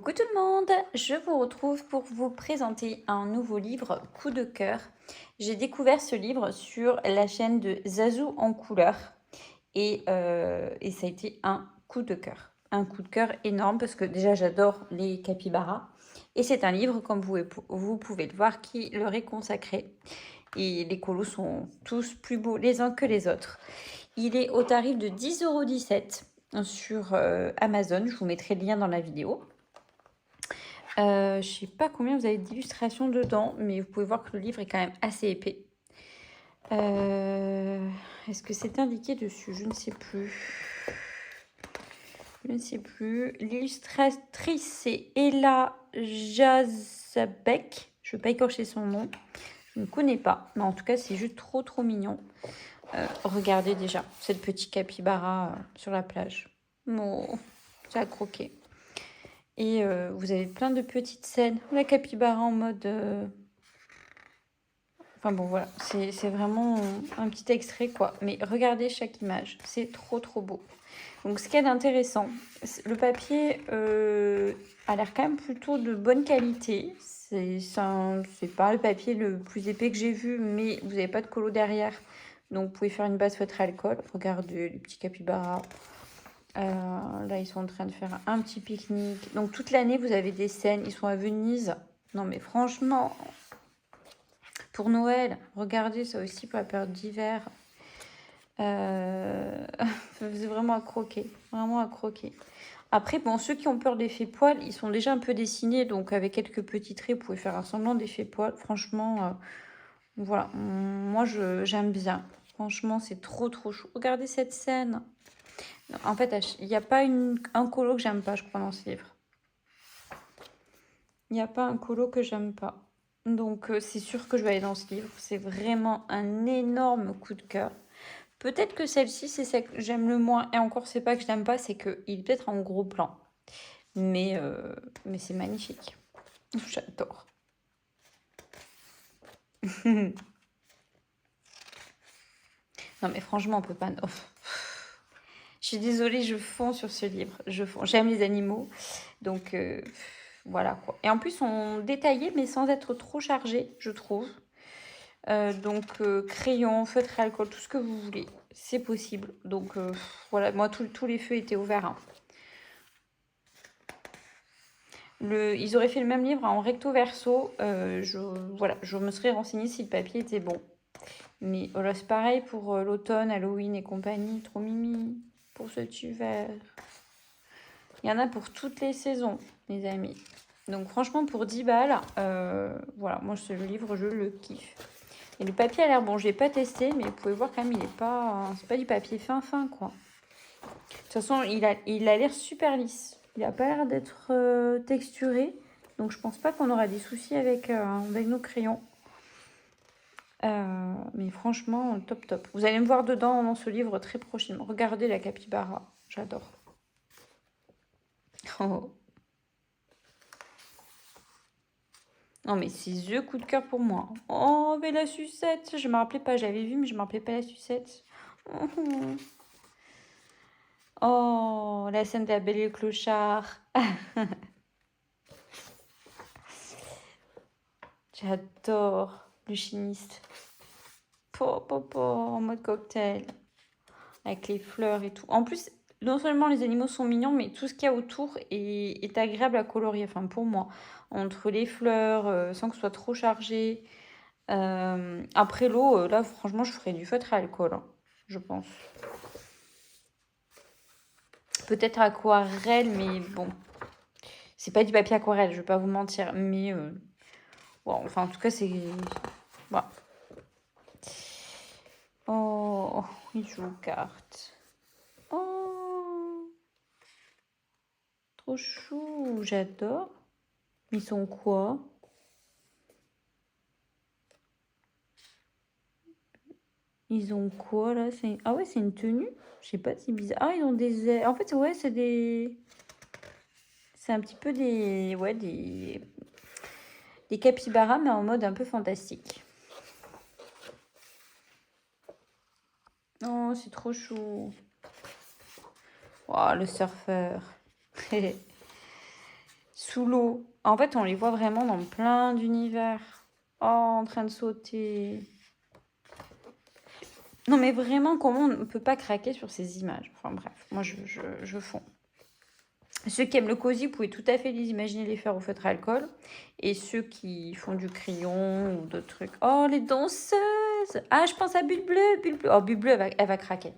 Coucou tout le monde, je vous retrouve pour vous présenter un nouveau livre coup de cœur. J'ai découvert ce livre sur la chaîne de Zazou en couleur et ça a été un coup de cœur. Un coup de cœur énorme parce que déjà j'adore les capybaras et c'est un livre comme vous pouvez le voir qui leur est consacré et les colos sont tous plus beaux les uns que les autres. Il est au tarif de 10,17 € sur Amazon, je vous mettrai le lien dans la vidéo. Je sais pas combien vous avez d'illustrations dedans, mais vous pouvez voir que le livre est quand même assez épais. Est-ce que c'est indiqué dessus? Je ne sais plus. Je ne sais plus. L'illustratrice, c'est Ella Jazabek. Je ne veux pas écorcher son nom. Je ne connais pas. Mais en tout cas, c'est juste trop, trop mignon. Regardez déjà cette petite capybara sur la plage. Oh, ça a croqué. Et vous avez plein de petites scènes. La capybara en mode... Enfin bon, voilà. C'est vraiment un petit extrait, quoi. Mais regardez chaque image. C'est trop, trop beau. Donc, ce qu'il y a d'intéressant, le papier a l'air quand même plutôt de bonne qualité. C'est pas le papier le plus épais que j'ai vu, mais vous n'avez pas de colo derrière. Donc, vous pouvez faire une base feutre alcool. Regardez les petits capybaras. Là, ils sont en train de faire un petit pique-nique. Donc, toute l'année, vous avez des scènes. Ils sont à Venise. Non, mais franchement, pour Noël, regardez ça aussi pour la période d'hiver. C'est vraiment à croquer. Vraiment à croquer. Après, bon, ceux qui ont peur d'effet poil, ils sont déjà un peu dessinés. Donc, avec quelques petits traits, vous pouvez faire un semblant d'effet poil. Franchement, voilà. Moi, j'aime bien. Franchement, c'est trop, trop chou. Regardez cette scène. En fait, il n'y a pas un colo que j'aime pas, je crois, dans ce livre. Il n'y a pas un colo que j'aime pas. Donc, c'est sûr que je vais aller dans ce livre. C'est vraiment un énorme coup de cœur. Peut-être que celle-ci, c'est celle que j'aime le moins. Et encore, c'est pas que je l'aime pas, c'est qu'il est peut-être en gros plan. Mais c'est magnifique. J'adore. Non, mais franchement, on peut pas... Oh. Je suis désolée, je fonds sur ce livre. Je fonds. J'aime les animaux. Donc, voilà quoi. Et en plus, on détaillé, mais sans être trop chargé, je trouve. Donc, crayon, feutre à alcool, tout ce que vous voulez. C'est possible. Donc, voilà. Moi, tous les feux étaient ouverts. Hein. Ils auraient fait le même livre en recto verso. Voilà, je me serais renseignée si le papier était bon. Mais voilà, c'est pareil pour l'automne, Halloween et compagnie. Trop mimi pour cet hiver. Il y en a pour toutes les saisons, les amis. Donc franchement, pour 10 balles, voilà, moi ce livre, je le kiffe. Et le papier a l'air bon, je l'ai pas testé, mais vous pouvez voir quand même, il est pas... C'est pas du papier fin, quoi. De toute façon, il a l'air super lisse. Il a pas l'air d'être texturé. Donc je pense pas qu'on aura des soucis avec nos crayons. Mais franchement, top, top. Vous allez me voir dedans dans ce livre très prochainement. Regardez la capybara, j'adore. Oh. Non, mais c'est The coup de cœur pour moi. Oh, mais la sucette. Je me rappelais pas, j'avais vu, mais je me rappelais pas la sucette. Oh, la scène de la Belle et le Clochard. J'adore le chimiste. En mode cocktail. Avec les fleurs et tout. En plus, non seulement les animaux sont mignons, mais tout ce qu'il y a autour est agréable à colorier. Enfin, pour moi. Entre les fleurs, sans que ce soit trop chargé. Après l'eau, là, franchement, je ferais du feutre à alcool, hein, je pense. Peut-être aquarelle, mais bon. C'est pas du papier aquarelle, je vais pas vous mentir. Mais, bon, enfin, en tout cas, c'est... Voilà. Oh, il joue aux cartes. Oh, trop chou, j'adore. Ils sont quoi? Ils ont quoi, là? Ah ouais, c'est une tenue? Je sais pas, c'est bizarre. Ah, ils ont des ailes. En fait, ouais, c'est des... C'est un petit peu des... Ouais, des capybaras, mais en mode un peu fantastique. Oh, c'est trop chou. Oh, le surfeur. sous l'eau. En fait, on les voit vraiment dans plein d'univers. Oh, en train de sauter. Non, mais vraiment, comment on ne peut pas craquer sur ces images? Enfin bref, moi je fonds. Ceux qui aiment le cosy, vous pouvez tout à fait les imaginer les faire au feutre à alcool. Et ceux qui font du crayon ou d'autres trucs. Oh, les danseuses! Ah, je pense à Bulle Bleue, Bulle Bleue. Oh, Bulle Bleue, elle va craquer.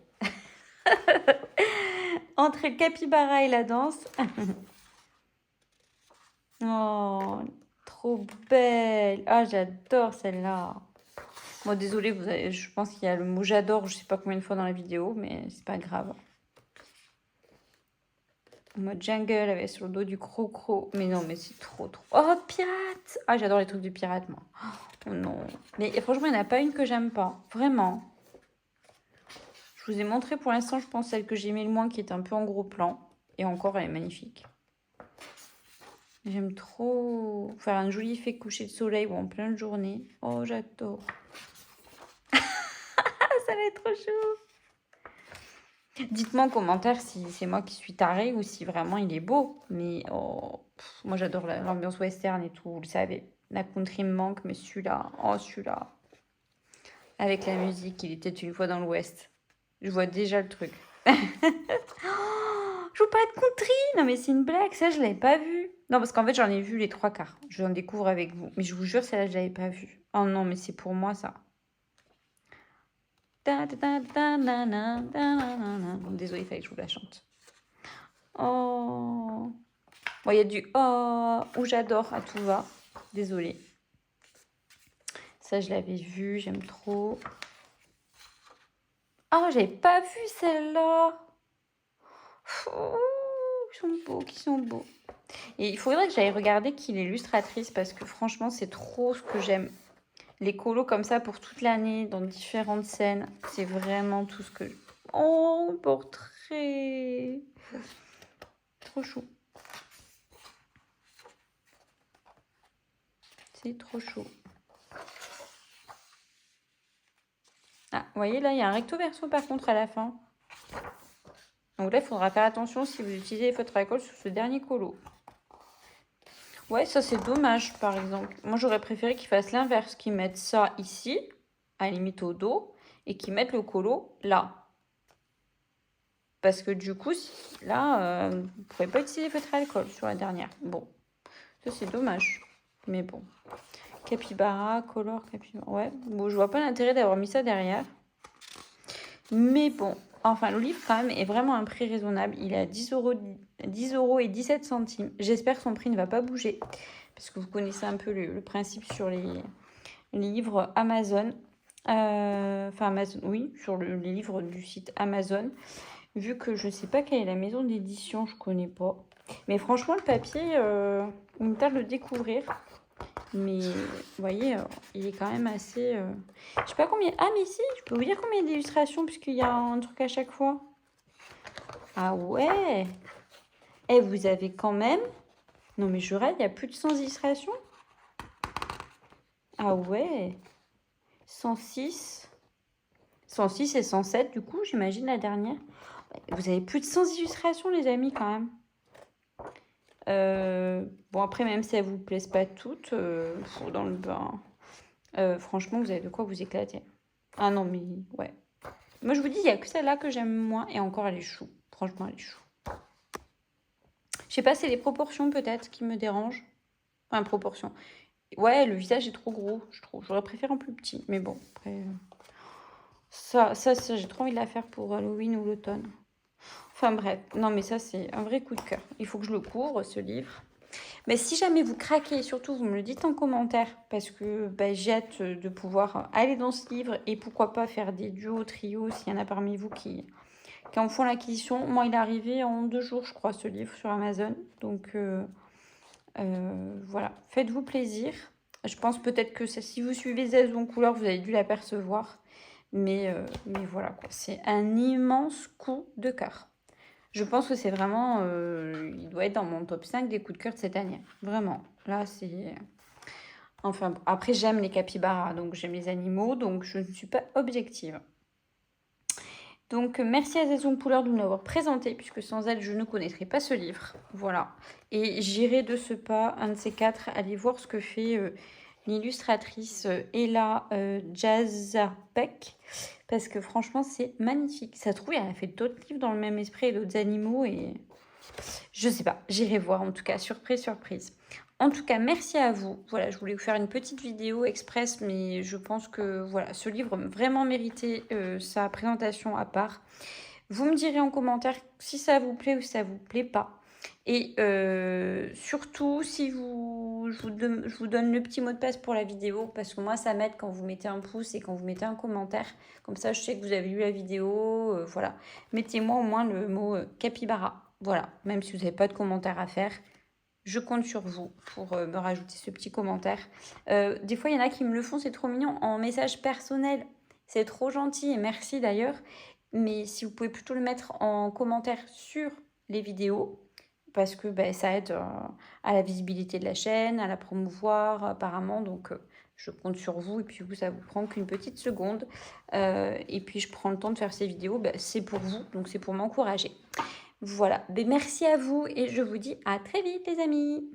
Entre le capybara et la danse. Oh, trop belle. Ah, j'adore celle-là. Bon, désolée, je pense qu'il y a le mot j'adore, je sais pas combien de fois dans la vidéo, mais c'est pas grave. En mode jungle avec sur le dos du croc-croc. Mais non, mais c'est trop. Oh, pirate! Ah, j'adore les trucs du pirate, moi. Oh non. Mais franchement, il n'y en a pas une que j'aime pas. Vraiment. Je vous ai montré pour l'instant, je pense, celle que j'aimais le moins, qui est un peu en gros plan. Et encore, elle est magnifique. J'aime trop faire un joli effet coucher de soleil ou en pleine journée. Oh, j'adore. Ça va être trop chaud. Dites-moi en commentaire si c'est moi qui suis tarée ou si vraiment il est beau. Mais oh, moi j'adore l'ambiance western et tout, vous le savez. La country me manque, mais celui-là, oh celui-là. Avec la musique, il était une fois dans l'ouest. Je vois déjà le truc. Je veux pas de country. Non mais c'est une blague, ça je l'avais pas vu. Non parce qu'en fait j'en ai vu les 3/4. Je en découvre avec vous. Mais je vous jure, celle-là je l'avais pas vue. Oh non mais c'est pour moi ça. Désolée, il fallait que je vous la chante. Oh. Bon, il y a du oh ou j'adore à tout va. Désolée. Ça, je l'avais vu, j'aime trop. Oh, j'avais pas vu celle-là. Oh, ils sont beaux, qui sont beaux. Et il faudrait que j'aille regarder qui est l'illustratrice parce que franchement, c'est trop ce que j'aime. Les colos comme ça pour toute l'année, dans différentes scènes, c'est vraiment tout ce que... Oh, portrait. Trop chou. C'est trop chaud. Ah, vous voyez, là, il y a un recto verso par contre à la fin. Donc là, il faudra faire attention si vous utilisez votre alcool sur ce dernier colo. Ouais, ça c'est dommage, par exemple. Moi, j'aurais préféré qu'ils fassent l'inverse, qu'ils mettent ça ici, à la limite au dos, et qu'ils mettent le colo là. Parce que du coup, là, vous ne pourrez pas utiliser votre alcool sur la dernière. Bon, ça c'est dommage. Mais bon. Capybara, color, capybara. Ouais, bon, je vois pas l'intérêt d'avoir mis ça derrière. Mais bon, enfin, le livre, quand même, est vraiment un prix raisonnable. Il est à 10 euros et 17 centimes. J'espère que son prix ne va pas bouger. Parce que vous connaissez un peu le principe sur les livres Amazon. Enfin, Amazon, oui, sur les livres du site Amazon. Vu que je ne sais pas quelle est la maison d'édition, je connais pas. Mais franchement, le papier, il me tarde de le découvrir. Mais vous voyez, il est quand même assez... Je sais pas combien... Ah mais si, je peux vous dire combien d'illustrations puisqu'il y a un truc à chaque fois. Ah ouais. Et vous avez quand même... Non mais je rêve, il y a plus de 100 illustrations. Ah ouais. 106. 106 et 107 du coup, j'imagine la dernière. Vous avez plus de 100 illustrations les amis quand même. Bon après même si elles vous plaisent pas toutes, dans le bain... franchement, vous avez de quoi vous éclater. Ah non, mais ouais. Moi, je vous dis, il n'y a que celle-là que j'aime moins. Et encore, elle est chou. Franchement, elle est chou. Je sais pas, c'est les proportions peut-être qui me dérangent. Enfin, proportions. Ouais, le visage est trop gros, je trouve. J'aurais préféré en plus petit. Mais bon, après... Ça j'ai trop envie de la faire pour Halloween ou l'automne. Enfin bref, non mais ça c'est un vrai coup de cœur. Il faut que je le couvre, ce livre. Mais si jamais vous craquez, surtout vous me le dites en commentaire parce que j'ai hâte de pouvoir aller dans ce livre et pourquoi pas faire des duos, trios s'il y en a parmi vous qui en font l'acquisition. Moi, il est arrivé en 2 jours, je crois, ce livre sur Amazon. Donc voilà, faites-vous plaisir. Je pense peut-être que si vous suivez Zazou en couleur, vous avez dû l'apercevoir. Mais voilà, quoi. C'est un immense coup de cœur. Je pense que c'est vraiment... il doit être dans mon top 5 des coups de cœur de cette année. Vraiment. Là, c'est... Enfin, après, j'aime les capybaras, donc j'aime les animaux, donc je ne suis pas objective. Donc, merci à Zazou Couleur de nous l'avoir présenté, puisque sans elle, je ne connaîtrais pas ce livre. Voilà. Et j'irai de ce pas, un de ces quatre, aller voir ce que fait l'illustratrice Ella Jazapek, parce que franchement, c'est magnifique. Ça se trouve, elle a fait d'autres livres dans le même esprit et d'autres animaux, et je sais pas, j'irai voir en tout cas, surprise, surprise. En tout cas, merci à vous. Voilà, je voulais vous faire une petite vidéo express, mais je pense que voilà, ce livre vraiment méritait sa présentation à part. Vous me direz en commentaire si ça vous plaît ou si ça vous plaît pas. Et surtout, si je vous donne le petit mot de passe pour la vidéo, parce que moi, ça m'aide quand vous mettez un pouce et quand vous mettez un commentaire. Comme ça, je sais que vous avez lu la vidéo. Voilà. Mettez-moi au moins le mot capybara. Voilà. Même si vous n'avez pas de commentaire à faire, je compte sur vous pour me rajouter ce petit commentaire. Des fois, il y en a qui me le font, c'est trop mignon, en message personnel. C'est trop gentil et merci d'ailleurs. Mais si vous pouvez plutôt le mettre en commentaire sur les vidéos, parce que ça aide à la visibilité de la chaîne, à la promouvoir apparemment. Donc, je compte sur vous. Et puis, vous, ça vous prend qu'une petite seconde. Et puis, je prends le temps de faire ces vidéos. C'est pour vous, donc c'est pour m'encourager. Voilà, merci à vous et je vous dis à très vite les amis.